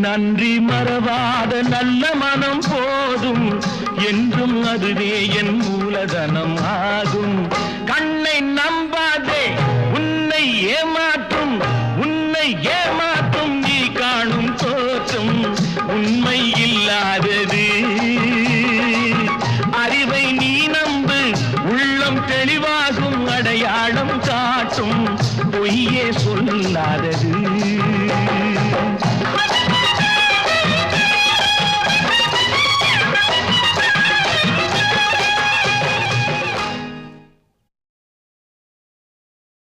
நன்றி மறவாத நல்ல மனம் போதும் என்றும் அதுவே என் மூலதனம் ஆகும். கண்ணை நம்பாதே உன்னை ஏமாற்றும், உன்னை ஏமாற்றும் நீ காணும் தோற்றம் உண்மை இல்லாதது. அறிவை நீ நம்பு, உள்ளம் தெளிவாகும், அடையாளம் காட்டும் பொய்யே சொல்லாதது.